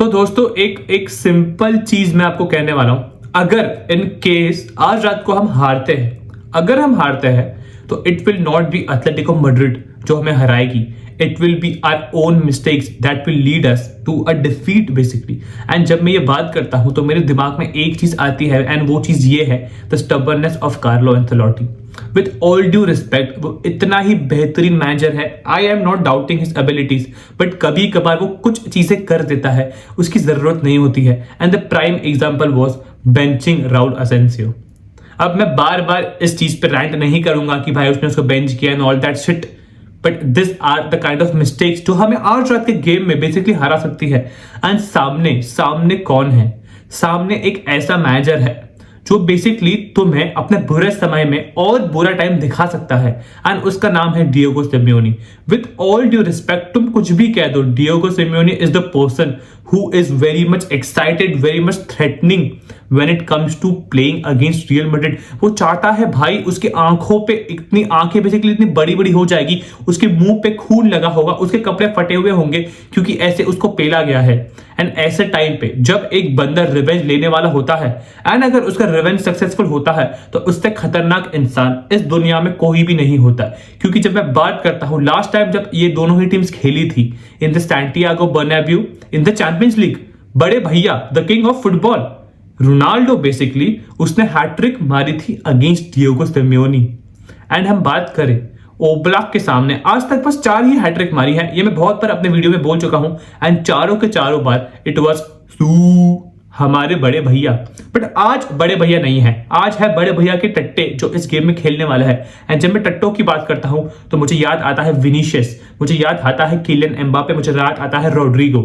तो दोस्तों एक सिंपल चीज मैं आपको कहने वाला हूं। अगर इन केस आज रात को हम हारते हैं, अगर हम हारते हैं तो it will not be Atletico Madrid जो हमें हराएगी, it will be our own mistakes that will lead us to a defeat basically. And जब मैं ये बात करता हूं तो मेरे दिमाग में एक चीज आती है एंड वो चीज ये है the stubbornness of Carlo Ancelotti. With all due respect, वो इतना ही बेहतरीन मैनेजर है, आई am not doubting his abilities, but कभी कभार वो कुछ चीजें कर देता है उसकी जरूरत नहीं होती है। And the prime example was benching Raul Asensio. अब मैं बार बार इस चीज पे रैंट नहीं करूंगा कि भाई उसने उसको बेंच किया and all that shit, but this are the kind of mistakes जो हमें आज रात के गेम में बेसिकली हरा सकती है। एंड सामने सामने कौन है? सामने एक ऐसा मैनेजर है जो बेसिकली तुम्हें अपने बुरे समय में और बुरा टाइम दिखा सकता है, एंड उसका नाम है Diego Simeone. With all due respect, तुम कुछ भी कह दो, Diego Simeone is the person who is very much excited, very much threatening when it comes to playing against Real Madrid. वो चाहता है भाई उसके आंखों पे इतनी आंखें बेसिकली इतनी बड़ी बड़ी हो जाएगी, उसके मुंह पे खून लगा होगा, उसके कपड़े फटे हुए होंगे क्योंकि ऐसे उसको पेला गया है। एंड ऐसे टाइम पे जब एक बंदा रिवेंज लेने वाला होता है एंड अगर उसका रिवेंज सक्सेसफुल होता है तो उससे खतरनाक इंसान इस दुनिया में कोई भी नहीं होता। क्योंकि जब मैं बात करता हूं लास्ट टाइम जब ये दोनों ही टीम्स खेली थी in the Santiago Bernabeu in the champions league, बड़े भैया the king of football Ronaldo basically उसने हैट्रिक मारी थी अगेंस्ट डिएगो सिमियोनी। एंड हम बात करें ओब्लाक के सामने आज तक बस 4 ही हैट्रिक मारी है, ये मैं बहुत बार अपने वीडियो में बोल चुका हूं, एंड चारों के चारों बार इट वाज हमारे बड़े भैया। बट आज बड़े भैया नहीं है, आज है बड़े भैया के टट्टे जो इस गेम में खेलने वाला है। एंड जब मैं टट्टों की बात करता हूं तो मुझे याद आता है विनीशियस, मुझे याद आता है किलियन एम्बापे, मुझे याद आता है रोड्रिगो।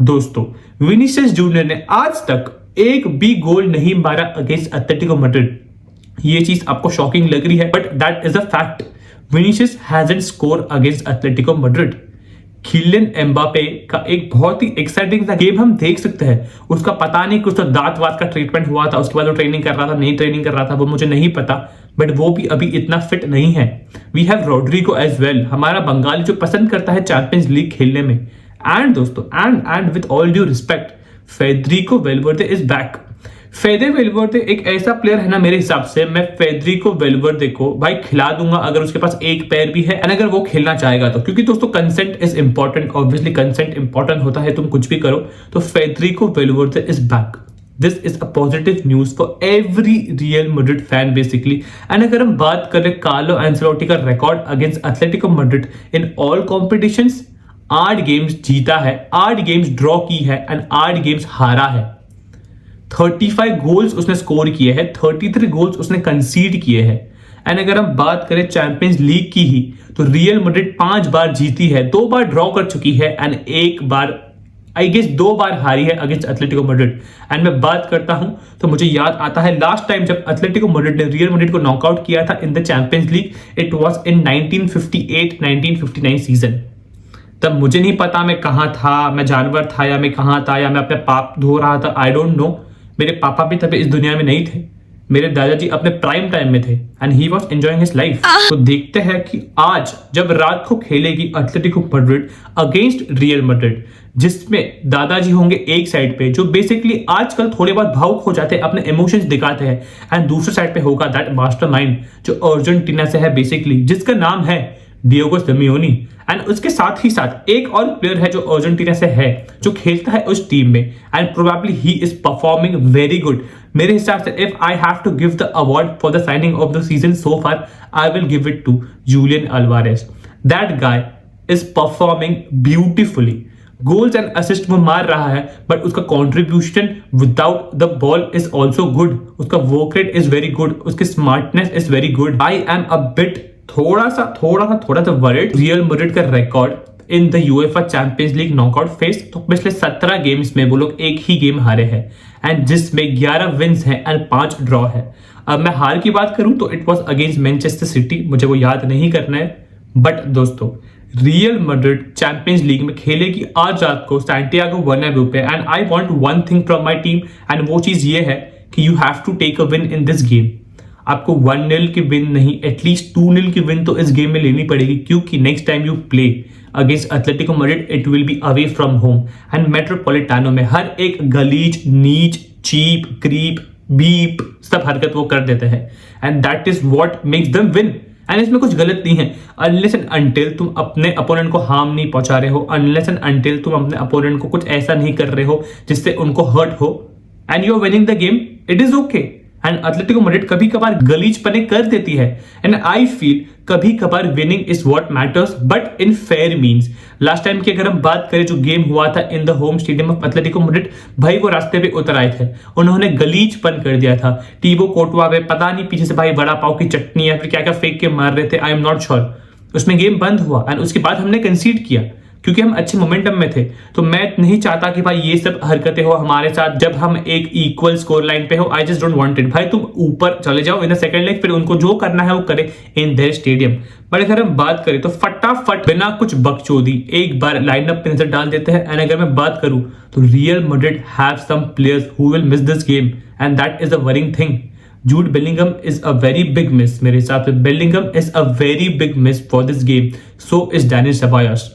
दोस्तों विनीशियस जूनियर ने आज तक एक भी गोल नहीं मारा अगेंस्ट एथलेटिको मैड्रिड। ये चीज आपको शॉकिंग लग रही है but that is a fact. Vinicius hasn't score against Atletico Madrid. Kylian Mbappe का एक बहुत ही एक्साइटिंग सा गेम हम देख सकते हैं। उसका पता नहीं कुछ तो दांत वात का ट्रीटमेंट हुआ था, उसके बाद वो ट्रेनिंग कर रहा था, नहीं ट्रेनिंग कर रहा था, वो मुझे नहीं पता, बट वो भी अभी इतना फिट नहीं है। We have Rodrigo as well, हमारा बंगाली जो पसंद करता है चैंपियंस लीग खेलने में। एंड दोस्तों and with all due respect, Federico वेलवर्दे is back. फेदे वेलवर्दे एक ऐसा प्लेयर है ना, मेरे हिसाब से मैं फेडरिको वेलवर्दे को भाई खिला दूंगा अगर उसके पास एक पैर भी है एंड अगर वो खेलना चाहेगा तो। क्योंकि दोस्तों consent is important, obviously consent important होता है, तुम कुछ भी करो। तो Federico वेलवर्दे is back. This is a positive news for every real Madrid fan basically. And अगर हम बात करें कार्लो एंसेलोटी का record against Atletico Madrid in all competitions, 8 games जीता है, 8 गेम्स ड्रॉ की है एंड 8 गेम्स हारा है। 35 गोल्स उसने स्कोर किए हैं, 33 गोल्स उसने कंसीड किए हैं। एंड अगर हम बात करें चैंपियंस लीग की ही तो रियल मैड्रिड 5 बार जीती है, 2 बार ड्रॉ कर चुकी है एंड 1 बार आई गेस 2 बार हारी है अगेंस्ट एथलेटिको मैड्रिड। एंड मैं बात करता हूं तो मुझे याद आता है लास्ट टाइम जब एथलेटिको मैड्रिड ने रियल मैड्रिड को नॉकआउट किया था in the champions league, it was in 1958-1959 season. तब मुझे नहीं पता मैं कहां था, मैं जानवर था या मैं कहां था या मैं अपने पाप धो रहा था, आई डोंट नो। मेरे पापा भी तभी इस दुनिया में नहीं थे, मेरे दादाजी अपने प्राइम टाइम में थे and he was enjoying his life. तो देखते हैं कि आज जब रात को खेलेगी Atletico Madrid against Real Madrid, जिसमें दादाजी होंगे एक साइड पे जो बेसिकली आजकल थोड़े बहुत भावुक हो जाते हैं, अपने इमोशंस दिखाते हैं, एंड दूसरे साइड पे होगा दैट मास्टरमाइंड जो अर्जेंटीना से है बेसिकली, जिसका नाम है डिएगो सिमियोनी। एंड उसके साथ ही साथ एक और प्लेयर है जो अर्जेंटीना से है जो खेलता है उस टीम में and probably he is performing very good. मेरे हिसाब से if I have to give the award for the signing of the season so far, I will give it to Julian Alvarez. That guy is performing beautifully. Goals and assist वो मार रहा है but उसका contribution without the ball is also good, उसका work rate is very good, उसकी smartness is very good. I am a bit थोड़ा सा worried real Madrid का record in the UEFA champions league knockout phase. तो पिछले 17 games में वो लोग एक ही गेम हारे हैं एंड जिसमें 11 विन्स हैं एंड 5 ड्रॉ है। अब मैं हार की बात करूं तो it was against Manchester city, मुझे वो याद नहीं करना है। बट दोस्तों रियल मैड्रिड चैंपियंस लीग में खेलेगी आज रात को सैंटियागो बर्नाब्यू पे and I want one thing from my team and वो चीज ये है कि you have to take a win in this game. आपको 1-0 की विन नहीं, एटलीस्ट 2-0 की विन तो इस गेम में लेनी पड़ेगी, क्योंकि next time you play against Atletico Madrid it will be away from home and Metropolitano में हर एक गलीज, नीच, चीप, क्रीप, बीप सब हरकत वो कर देते हैं and that is what makes them win. And इसमें कुछ गलत नहीं है, अनलेस एंड अनटिल तुम अपने अपोनेंट को हार्म नहीं पहुंचा रहे हो, अनलेस एंड अनटिल तुम अपने अपोनेंट को कुछ ऐसा नहीं कर रहे हो जिससे उनको हर्ट हो, and you are winning the game, it is okay. And Atletico Madrid कभी कभार गलीजपने कर देती है एंड आई फील कभी कभार winning is what matters, but in fair means. Last time की अगर हम बात करें जो गेम हुआ था in the home stadium of Atletico Madrid, भाई वो रास्ते पे उतर आए थे, उन्होंने गलीजपन कर दिया था। टीबो कोर्टुआ पे पता नहीं पीछे से भाई वड़ा पाव की चटनी या फिर क्या क्या फेंक के मार रहे थे, आई एम नॉट श्योर। उसमें गेम बंद हुआ एंड उसके बाद हमने कंसीड किया क्योंकि हम अच्छे मोमेंटम में थे। तो मैं नहीं चाहता कि भाई ये सब हरकतें हो हमारे साथ जब हम एक इक्वल स्कोर लाइन पे हो। आई जस्ट डोंट वांट इट। भाई तुम ऊपर चले जाओ इन द सेकंड लेग, फिर उनको जो करना है वो करें इन देयर स्टेडियम। बट अगर हम बात करें तो फटाफट बिना कुछ बकचोदी एक बार लाइनअप पे नजर डाल देते हैं। एंड अगर मैं बात करूं तो Real Madrid have some players who will miss this game and that is a worrying thing. Jude Bellingham is a very big miss मेरे हिसाब से। Bellingham is a very big miss for this game. So is Dani Ceballos.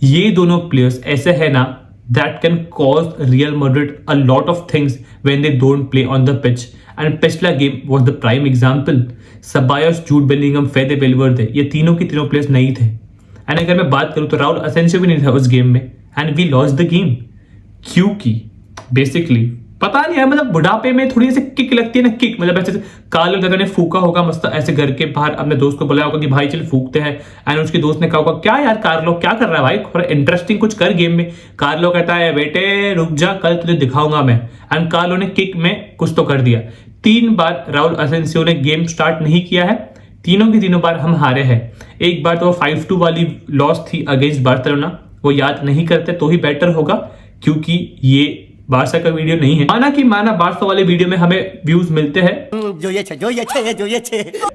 ये दोनों players ऐसे है ना that can cause Real Madrid a lot of things when they don't play on the pitch. And पिछला game was the prime example. Ceballos, Jude Bellingham, फेदे वेलवर्दे, ये तीनों की तीनों प्लेयर्स नहीं थे। एंड अगर मैं बात करूं तो राउल असेंसियो भी नहीं था उस गेम में and we lost the game, क्योंकि बेसिकली पता नहीं है, मतलब बुढ़ापे में थोड़ी ऐसे किक लगती है ना, किक मतलब ऐसे कार्लो दादा ने फूका होगा मस्त ऐसे घर के बाहर, अपने दोस्त को बोला होगा कि भाई चल फूकते हैं, एंड उसके दोस्त ने कहा होगा क्या यार कार्लो क्या कर रहा है भाई, थोड़ा इंटरेस्टिंग कुछ कर गेम में। कार्लो कहता है बेटे रुक जा कल तुझे दिखाऊंगा मैं, एंड कार्लो ने किक में कुछ तो कर दिया। 3 बार राउल असेंसियो ने गेम स्टार्ट नहीं किया है, तीनों की तीनों बार हम हारे हैं। एक बार तो 5-2 वाली लॉस थी अगेंस्ट बार्सिलोना, वो याद नहीं करते तो ही बेटर होगा, क्योंकि ये बारसा का वीडियो नहीं है। माना बारसा वाले वीडियो में हमें व्यूज मिलते हैं,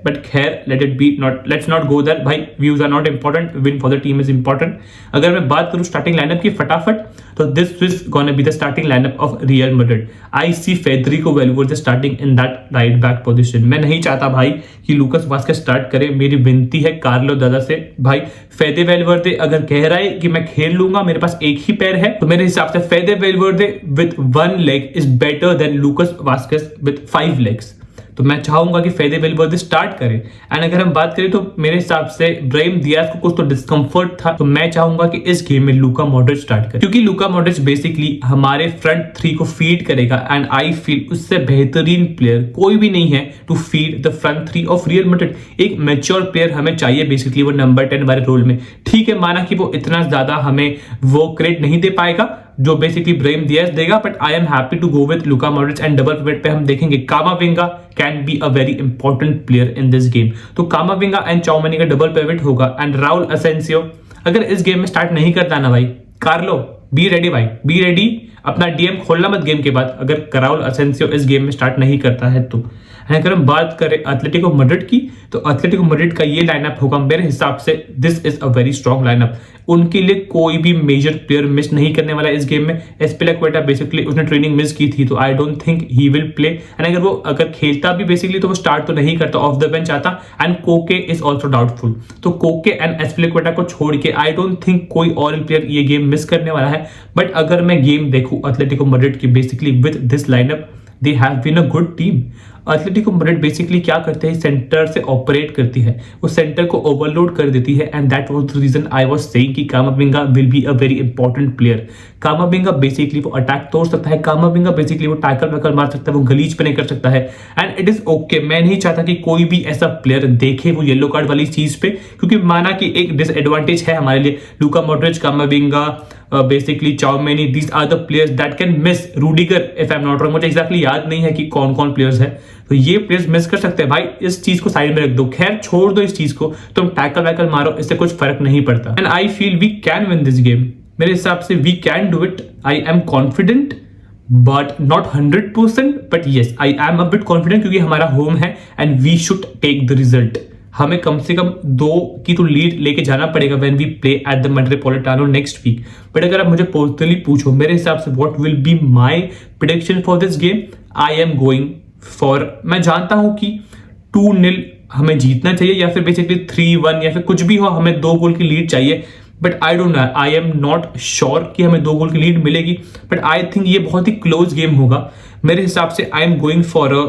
बट खैर लेट्स नॉट गो देयर। भाई views are not important, win for the team is important. अगर मैं बात करूं स्टार्टिंग लाइनअप की फटाफट, तो this is gonna be the starting lineup of Real Madrid. I see Federico Valverde starting in that right back position. मैं नहीं चाहता भाई कि लूकास वास्केज स्टार्ट करे, मेरी विनती है कार्लो दादा से, भाई फेदे वेलवर्दे अगर कह रहा है कि मैं खेल लूंगा, मेरे पास एक ही पैर है, तो मेरे हिसाब से फेदे वेलवर्दे with 1 leg is better than Lucas Vazquez with 5 legs। तो मैं चाहूंगा कि फेदे वेलवर्दे स्टार्ट करें। एंड अगर हम बात करें तो मेरे हिसाब से ब्राहिम दियाज को कुछ तो डिस्कंफर्ट था, तो मैं चाहूंगा कि इस गेम में लूका मॉड्रिच स्टार्ट करे, क्योंकि लूका मॉड्रिच बेसिकली हमारे फ्रंट 3 को फीड करेगा एंड आई फील उससे बेहतरीन प्लेयर कोई भी नहीं है to feed the front 3 of Real Madrid. एक मैच्योर प्लेयर हमें चाहिए बेसिकली वो नंबर 10 वाले रोल में। ठीक है, माना कि वो इतना ज्यादा हमें वो क्रेडिट नहीं दे पाएगा जो बेसिकली ब्राहिम दियाज देगा, but I am happy to go with Luka Modric. And double pivot पे हम देखेंगे Camavinga can be a very important player in this game. तो कामाविंगा एंड चौमनी का डबल पिवट होगा। एंड राउल असेंसियो अगर इस game में start नहीं करता ना भाई, कार्लो बी रेडी भाई, बी रेडी, अपना डीएम खोलना मत गेम के बाद अगर राउल असेंसियो इस गेम में स्टार्ट नहीं करता है तो। अगर हम बात करें एटलेटिको मैड्रिड की, तो एटलेटिको मैड्रिड का ये लाइनअप होगा मेरे हिसाब से, this is a very strong lineup. उनके लिए कोई भी मेजर प्लेयर मिस नहीं करने वाला इस गेम में। एस्पिलिक्वेटा बेसिकली उसने ट्रेनिंग मिस की थी, तो I don't think he will play. And अगर वो खेलता भी बेसिकली तो वो स्टार्ट तो नहीं करता, ऑफ द बेंच आता। एंड कोके इज ऑल्सो डाउटफुल, तो कोके एंड एस्पिलिक्वेटा को छोड़ के आई डोंट थिंक कोई और प्लेयर ये गेम मिस करने वाला है। बट अगर मैं गेम देखूं एटलेटिको मैड्रिड की, basically with this lineup they have been a good team. Atletico Madrid basically क्या करते हैं, सेंटर से ऑपरेट करती है, वो सेंटर को ओवरलोड कर देती है। And that was the reason I was saying कि Camavinga will be a very important player. Camavinga basically वो अटैक तोड़ सकता है, कामाविंगा बेसिकली वो टैकल वैकल मार सकता है, वो गलीज पे नहीं कर सकता है। एंड इट इज ओके, मैं नहीं चाहता कि कोई भी ऐसा प्लेयर देखे वो येलो कार्ड वाली चीज पे, क्योंकि माना कि एक डिसएडवांटेज है हमारे लिए। Luka Modric, Camavinga, basically Tchouameni, these are the players that can miss. Rudiger if I am not wrong, मुझे एग्जैक्टली याद नहीं है कि कौन कौन प्लेयर्स है, तो ये प्लेयर्स मिस कर सकते हैं। भाई इस चीज को साइड में रख दो, खैर छोड़ दो इस चीज को, तुम टैकल वैकल मारो, इससे कुछ फर्क नहीं पड़ता। And I feel we can win this game. मेरे हिसाब से we can do it, I am confident but not 100%, but yes I am a bit confident, क्योंकि हमारा होम है and we should take the result. हमें कम से कम 2 की तो लीड लेके जाना पड़ेगा when we play at the Metropolitano next week. But अगर आप मुझे पर्सनली पूछो मेरे हिसाब से what will be my prediction for this game, I am going for, मैं जानता हूं कि 2-0 हमें जीतना चाहिए, या फिर बेसिकली 3-1, या फिर कुछ भी हो, हमें 2 गोल की लीड चाहिए। But I don't know, I am not sure कि हमें 2 गोल की लीड मिलेगी, बट आई थिंक ये बहुत ही क्लोज गेम होगा। मेरे हिसाब से आई am going for a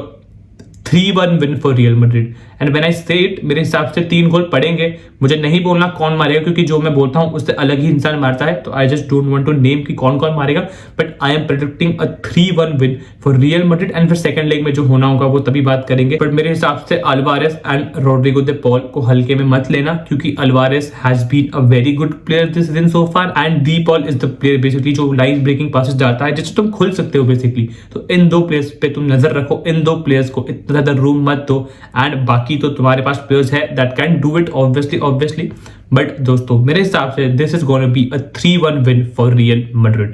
3-1 win for Real Madrid. And when I से इट, मेरे हिसाब से 3 गोल पड़ेंगे। मुझे नहीं बोलना कौन मारेगा, क्योंकि जो मैं बोलता हूं उससे अलग ही इंसान मारता है, तो I just don't want to name कि कौन कौन मारेगा। But I am predicting a 3-1 win for Real Madrid. And फिर सेकंड लेग में जो होना होगा वो तभी बात करेंगे। बट मेरे हिसाब से Alvarez and Rodrigo De Paul को हल्के में मत लेना, क्योंकि Alvarez has been a very good player this season so far, and De Paul is the player basically जो लाइन ब्रेकिंग पासेस डालता है, जिससे तुम खुल सकते हो बेसिकली। तो इन 2 प्लेयर्स पे तुम नजर रखो, इन 2 प्लेयर्स को इतना ज्यादा रूम मत दो। एंड बाकी तो तुम्हारे पास प्लेयर्स है that can do it obviously. But दोस्तों, मेरे हिसाब से this is gonna be a 3-1 win for Real Madrid.